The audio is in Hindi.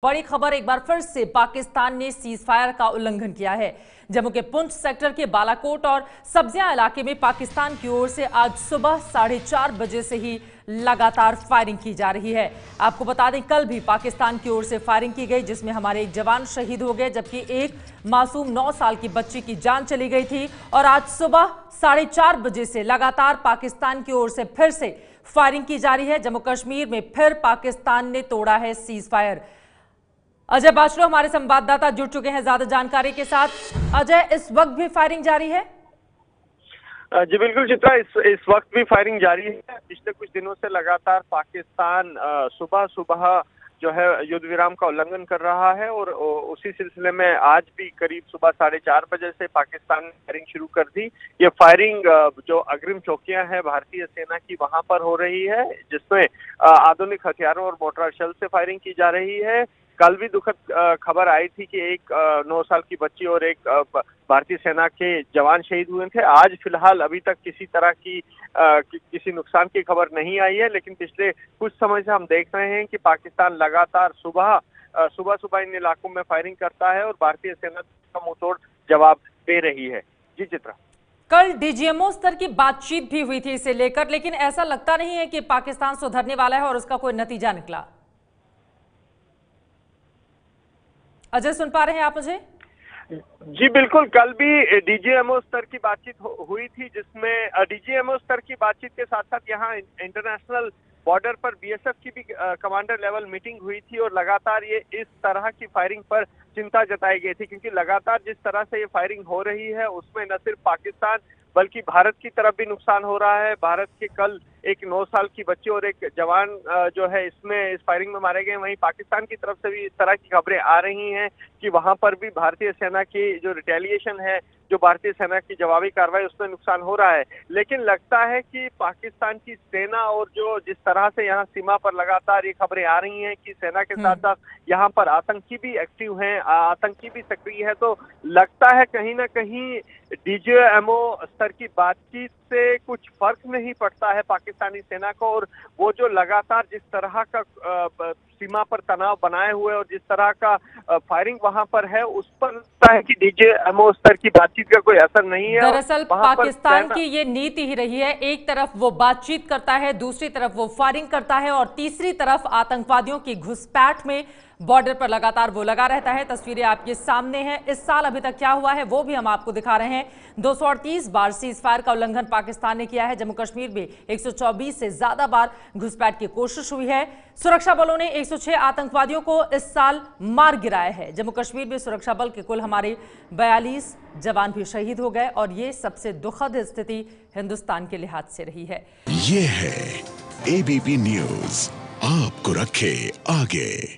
बड़ी खबर एक बार फिर से पाकिस्तान ने सीज फायर का उल्लंघन किया है। जम्मू के पुंछ सेक्टर के बालाकोट और सब्जियां इलाके में पाकिस्तान की ओर से आज सुबह 4:30 बजे से ही लगातार फायरिंग की जा रही है। आपको बता दें, कल भी पाकिस्तान की ओर से फायरिंग की गई, जिसमें हमारे एक जवान शहीद हो गए, जबकि एक मासूम 9 साल की बच्ची की जान चली गई थी। और आज सुबह 4:30 बजे से लगातार पाकिस्तान की ओर से फिर से फायरिंग की जा रही है। जम्मू कश्मीर में फिर पाकिस्तान ने तोड़ा है सीज फायर। अजय बाचलो हमारे संवाददाता जुड़ चुके हैं ज्यादा जानकारी के साथ। अजय, इस वक्त भी फायरिंग जारी है? जी बिल्कुल चित्रा, इस वक्त भी फायरिंग जारी है। पिछले कुछ दिनों से लगातार पाकिस्तान सुबह सुबह जो है युद्ध विराम का उल्लंघन कर रहा है और उसी सिलसिले में आज भी करीब सुबह 4:30 बजे से पाकिस्तान ने फायरिंग शुरू कर दी। ये फायरिंग जो अग्रिम चौकियां हैं भारतीय सेना की वहां पर हो रही है, जिसमें आधुनिक हथियारों और मोर्टार शेल से फायरिंग की जा रही है। कल भी दुखद खबर आई थी कि एक 9 साल की बच्ची और एक भारतीय सेना के जवान शहीद हुए थे। आज फिलहाल अभी तक किसी तरह की किसी नुकसान की खबर नहीं आई है, लेकिन पिछले कुछ समय से हम देख रहे हैं कि पाकिस्तान लगातार सुबह इन इलाकों में फायरिंग करता है और भारतीय सेना का मुंहतोड़ जवाब दे रही है। जी चित्रा, कल डीजीएमओ स्तर की बातचीत भी हुई थी इसे लेकर, लेकिन ऐसा लगता नहीं है कि पाकिस्तान सुधरने वाला है और उसका कोई नतीजा निकला। अजय, सुन पा रहे हैं आप मुझे? जी बिल्कुल, कल भी डीजीएमओ स्तर की बातचीत हुई थी, जिसमें डीजीएमओ स्तर की बातचीत के साथ साथ यहाँ इंटरनेशनल बॉर्डर पर बीएसएफ की भी कमांडर लेवल मीटिंग हुई थी और लगातार ये इस तरह की फायरिंग पर चिंता जताई गई थी, क्योंकि लगातार जिस तरह से ये फायरिंग हो रही है उसमें न सिर्फ पाकिस्तान बल्कि भारत की तरफ भी नुकसान हो रहा है। भारत के कल एक 9 साल की बच्ची और एक जवान जो है इसमें इस फायरिंग में मारे गए। वहीं पाकिस्तान की तरफ से भी इस तरह की खबरें आ रही हैं कि वहां पर भी भारतीय सेना की जो रिटेलिएशन है, जो भारतीय सेना की जवाबी कार्रवाई, उसमें नुकसान हो रहा है। लेकिन लगता है कि पाकिस्तान की सेना और जो जिस तरह से यहाँ सीमा पर लगातार ये खबरें आ रही हैं कि सेना के साथ साथ यहाँ पर आतंकी भी एक्टिव हैं, आतंकी भी सक्रिय है, तो लगता है कहीं ना कहीं डीजीएमओ स्तर की बातचीत से कुछ फर्क नहीं पड़ता है पाकिस्तानी सेना को। और वो जो लगातार जिस तरह का सीमा पर तनाव बनाए हुए और जिस तरह का फायरिंग वहां पर है, उस पर लगता है कि डीजीएमओ स्तर की बातचीत का कोई असर नहीं है। दरअसल पाकिस्तान की ये नीति ही रही है, एक तरफ वो बातचीत करता है, दूसरी तरफ वो फायरिंग करता है और तीसरी तरफ आतंकवादियों की घुसपैठ में बॉर्डर पर लगातार वो लगा रहता है। तस्वीरें आपके सामने हैं। इस साल अभी तक क्या हुआ है वो भी हम आपको दिखा रहे हैं। 238 बार सीज फायर का उल्लंघन पाकिस्तान ने किया है। जम्मू कश्मीर में 124 से ज्यादा बार घुसपैठ की कोशिश हुई है। सुरक्षा बलों ने 106 आतंकवादियों को इस साल मार गिराया है। जम्मू कश्मीर में सुरक्षा बल के कुल हमारे 42 जवान भी शहीद हो गए और ये सबसे दुखद स्थिति हिंदुस्तान के लिहाज से रही है। ये है एबीपी न्यूज, आपको रखे आगे।